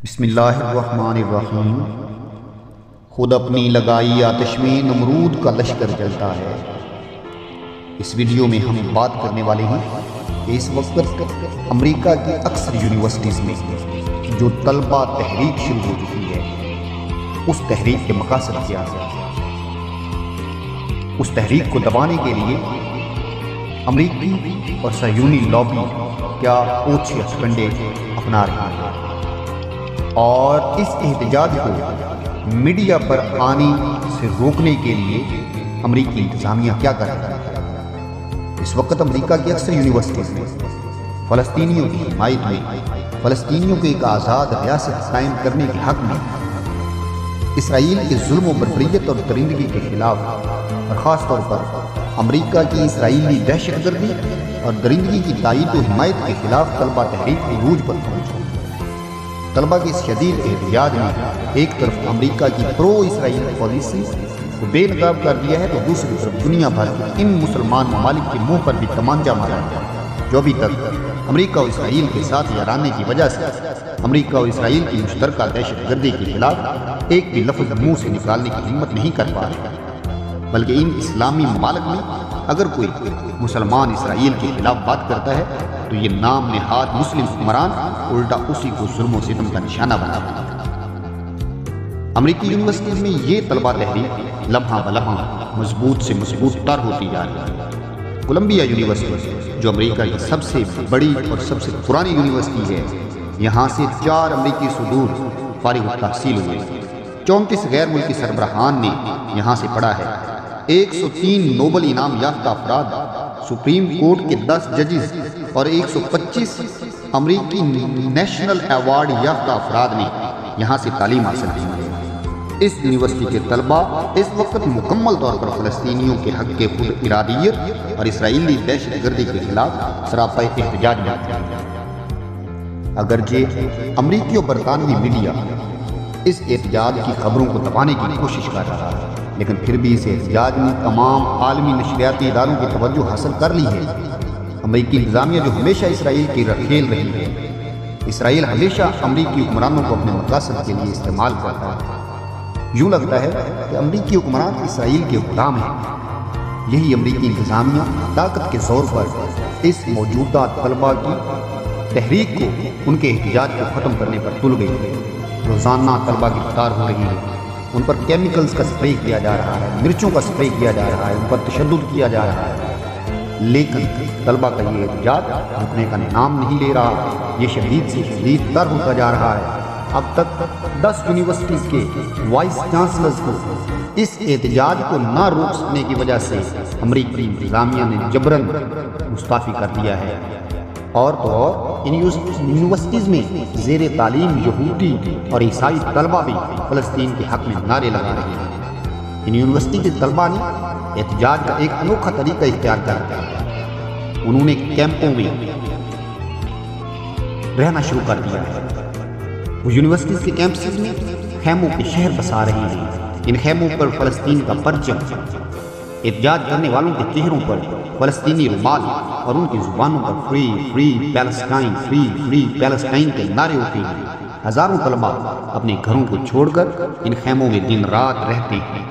بسم اللہ الرحمن الرحیم۔ خود اپنی لگائی آتش میں نمرود کا لشکر جلتا ہے۔ اس ویڈیو میں ہم بات کرنے والے ہیں کہ اس وقت امریکہ کی اکثر یونیورسٹیز میں جو طلبہ تحریک شروع ہو چکی ہے، اس تحریک کے مقاصد کیا ہے۔ اس تحریک کو دبانے کے لیے امریکی اور صہیونی لابی کیا اوچھے ہتھکنڈے اپنا رہی ہے، اور اس احتجاج کو میڈیا پر آنے سے روکنے کے لیے امریکی انتظامیہ کیا کر رہی ہے۔ اس وقت امریکہ کی اکثر یونیورسٹیز میں فلسطینیوں کی حمایت میں، فلسطینیوں کو ایک آزاد ریاست قائم کرنے کے حق میں، اسرائیل کے ظلم و بربریت اور درندگی کے خلاف، اور خاص طور پر امریکہ کی اسرائیلی دہشت گردی اور درندگی کی تائید و حمایت کے خلاف طلبہ تحریک عروج پر پہنچی۔ طلبہ کی اس شدید احتجاج میں ایک طرف امریکہ کی پرو اسرائیل پالیسی کو بے نقاب کر دیا ہے، تو دوسری طرف دنیا بھر کے ان مسلمان ممالک کے منہ پر بھی تمانچہ مارا ہے جو ابھی تک امریکہ اور اسرائیل کے ساتھ یارانے کی وجہ سے امریکہ اور اسرائیل کی مشترکہ دہشت گردی کے خلاف ایک بھی لفظ منہ سے نکالنے کی ہمت نہیں کر پا رہے، بلکہ ان اسلامی ممالک میں اگر کوئی مسلمان اسرائیل کے خلاف بات کرتا ہے تو یہ نام نہاد مسلم حکمران الٹا اسی کو ظلم و ستم کا نشانہ بناتا ہے۔ امریکی یونیورسٹیز میں یہ طلبہ تحریک لمحہ بلمحہ مضبوط سے مضبوط تر ہوتی جا رہی ہے۔ کولمبیا یونیورسٹی جو امریکہ کی سب سے بڑی اور سب سے پرانی یونیورسٹی ہے، یہاں سے 4 امریکی صدور فارغ التحصیل ہوئے، 34 غیر ملکی سربراہان نے یہاں سے پڑھا ہے، 103 نوبل انعام یافتہ افراد، سپریم کورٹ کے 10 ججز اور 125 امریکی نیشنل ایوارڈ یافتہ افراد نے یہاں سے تعلیم حاصل کی ہے۔ اس یونیورسٹی کے طلبہ اس وقت مکمل طور پر فلسطینیوں کے حق کے خود ارادیت اور اسرائیلی دہشت گردی کے خلاف سراپا احتجاج میں آتے ہیں۔ اگرچہ امریکی اور برطانوی میڈیا اس احتجاج کی خبروں کو دبانے کی کوشش کر رہا ہے، لیکن پھر بھی اس احتجاج نے تمام عالمی نشریاتی اداروں کی توجہ حاصل کر لی ہے۔ امریکی انتظامیہ جو ہمیشہ اسرائیل کی رکھیل رہی ہے، اسرائیل ہمیشہ امریکی حکمرانوں کو اپنے مقاصد کے لیے استعمال کرتا ہے۔ یوں لگتا ہے کہ امریکی حکمران اسرائیل کے غلام ہیں۔ یہی امریکی انتظامیہ طاقت کے زور پر اس موجودہ طلبہ کی تحریک کو، ان کے احتجاج کو ختم کرنے پر تل گئی ہے۔ روزانہ طلبہ گرفتار ہو رہی ہیں، ان پر کیمیکلز کا سپرے کیا جا رہا ہے، مرچوں کا سپرے کیا جا رہا ہے، ان پر تشدد کیا جا رہا ہے، لیکن طلبہ کا یہ احتجاج رکنے کا نام نہیں لے رہا۔ یہ شدید سے شدید تر ہوتا جا رہا ہے۔ اب تک 10 یونیورسٹیز کے وائس چانسلرز کو اس احتجاج کو نہ روک سکنے کی وجہ سے امریکی انتظامیہ نے جبراً مستعفی کر دیا ہے، اور تو اور ان یونیورسٹیز میں زیر تعلیم یہودی اور عیسائی طلبہ بھی فلسطین کے حق میں نعرے لگا رہے ہیں۔ ان یونیورسٹی کے طلبہ نے احتجاج کا ایک انوکھا طریقہ اختیار کر دیا، انہوں نے کیمپوں میں رہنا شروع کر دیا ہے۔ وہ یونیورسٹیز کے کیمپسز میں خیموں کے شہر بسا رہے ہیں۔ ان خیموں پر فلسطین کا پرچم، احتجاج کرنے والوں کے چہروں پر فلسطینی رومال اور ان کی زبانوں پر free free Palestine, free free Palestine کے نعرے ہوتے ہیں۔ ہزاروں طلبہ اپنے گھروں کو چھوڑ کر ان خیموں میں دن رات رہتے ہیں۔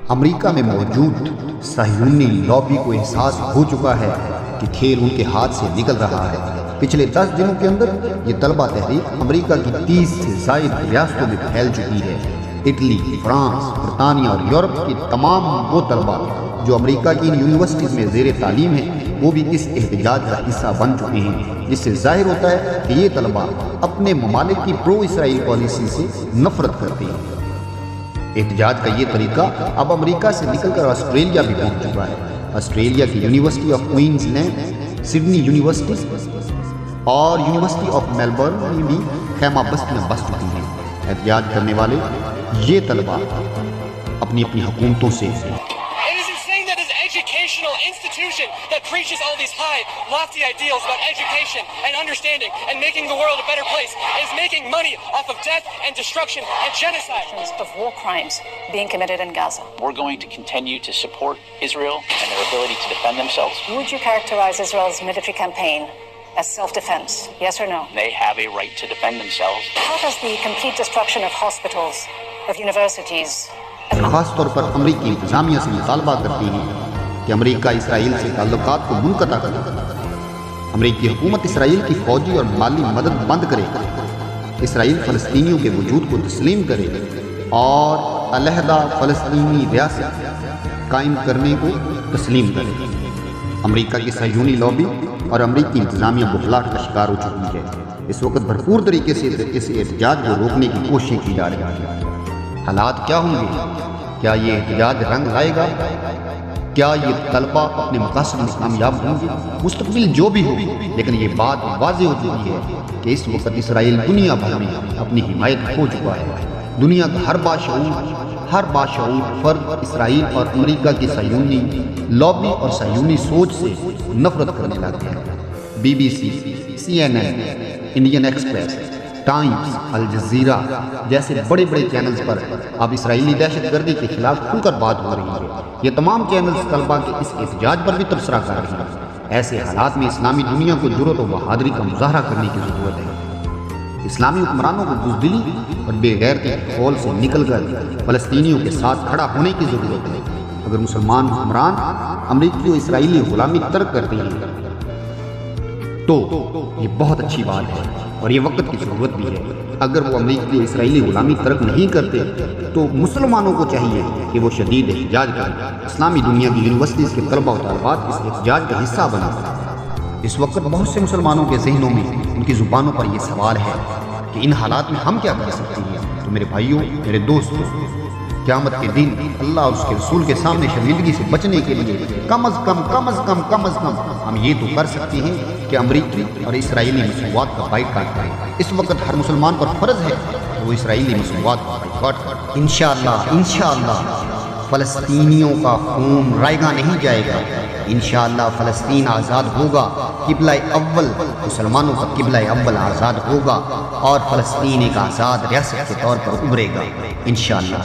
امریکہ میں موجود صہیونی لابی کو احساس ہو چکا ہے کہ کھیل ان کے ہاتھ سے نکل رہا ہے۔ پچھلے 10 دنوں کے اندر یہ طلبہ تحریک امریکہ کی 30 سے زائد ریاستوں میں پھیل چکی ہے۔ اٹلی، فرانس، برطانیہ اور یورپ کے تمام وہ طلبہ جو امریکہ کی ان یونیورسٹیز میں زیر تعلیم ہیں، وہ بھی اس احتجاج کا حصہ بن چکے ہیں، جس سے ظاہر ہوتا ہے کہ یہ طلبہ اپنے ممالک کی پرو اسرائیل پالیسی سے نفرت کرتے ہیں۔ احتجاج کا یہ طریقہ اب امریکہ سے نکل کر آسٹریلیا بھی پہنچ چکا ہے۔ آسٹریلیا کی university of Queensland, Sydney university اور یونیورسٹی آف میلبرن میں بھی خیمہ بستیاں بس چکی ہیں۔ احتجاج کرنے والے یہ طلبہ اپنی اپنی حکومتوں سے educational institution that preaches all these high, lofty ideals about education and understanding and making the world a better place is making money off of death and destruction and genocide. Of war crimes being committed in Gaza. We're going to continue to support Israel and their ability to defend themselves. Would you characterize Israel's military campaign as self-defense? Yes or no? They have a right to defend themselves. How does the complete destruction of hospitals, of universities, خاص طور پر امریکی انتظامیہ سے مطالبہ کرتی ہیں کہ امریکہ اسرائیل سے تعلقات کو منقطع کرے. امریکی حکومت اسرائیل کی فوجی اور مالی مدد بند کرے, اسرائیل فلسطینیوں کے وجود کو تسلیم کرے اور علیحدہ فلسطینی ریاست قائم کرنے کو تسلیم کرے. امریکہ کی صہیونی لابی اور امریکی انتظامیہ بخلاہٹ کا شکار ہو چکی ہے. اس وقت بھرپور طریقے سے اس احتجاج کو روکنے کی کوشش کی جا رہی ہے. حالات کیا ہوں گے؟ کیا یہ احتجاج رنگ لائے گا؟ کیا یہ طلبہ اپنے مقاصد میں کامیاب ہوں گے؟ مستقبل جو بھی ہو، لیکن یہ بات واضح ہو چکی ہے کہ اس وقت اسرائیل دنیا بھر میں اپنی حمایت کھو چکا ہے. دنیا کا ہر باشعور فرد اسرائیل اور امریکہ کی صہیونی لابی اور صہیونی سوچ سے نفرت کرنے لگے ہیں. BBC, CNN, Indian express, Times, Al Jazeera جیسے بڑے بڑے چینلز پر اب اسرائیلی دہشت گردی کے خلاف کھل کر بات ہو رہی ہے. یہ تمام چینلز طلبہ کے اس احتجاج پر بھی تبصرہ کر رہے ہیں. ایسے حالات میں اسلامی دنیا کو جرأت و بہادری کا مظاہرہ کرنے کی ضرورت ہے. اسلامی حکمرانوں کو بزدلی اور بے غیرتی کے خول سے نکل کر فلسطینیوں کے ساتھ کھڑا ہونے کی ضرورت ہے. اگر مسلمان حکمران امریکی و اسرائیلی غلامی ترک کرتے ہیں تو یہ بہت اچھی بات ہے اور یہ وقت کی ضرورت بھی ہے. اگر وہ امریکی و اسرائیلی غلامی ترک نہیں کرتے تو مسلمانوں کو چاہیے کہ وہ شدید احتجاج کریں. اسلامی دنیا کی یونیورسٹیز کے طلبہ و طالبات اس احتجاج کا حصہ بنیں. اس وقت بہت سے مسلمانوں کے ذہنوں میں، ان کی زبانوں پر یہ سوال ہے کہ ان حالات میں ہم کیا کر سکتے ہیں. تو میرے بھائیوں، میرے دوستوں، قیامت کے دن اللہ اور اس کے رسول کے سامنے شرمندگی سے بچنے کے لیے کم از کم ہم یہ تو کر سکتے ہیں کہ امریکی اور اسرائیلی مصنوعات کا بائیکاٹ کریں. اس وقت ہر مسلمان پر فرض ہے کہ وہ اسرائیلی مصنوعات کا بائیکاٹ کرے. انشاءاللہ فلسطینیوں کا خون رائگاں نہیں جائے گا. انشاءاللہ فلسطین آزاد ہوگا. قبلہ اول مسلمانوں کا قبلہ اول آزاد ہوگا اور فلسطین ایک آزاد ریاست کے طور پر ابھرے گا انشاءاللہ.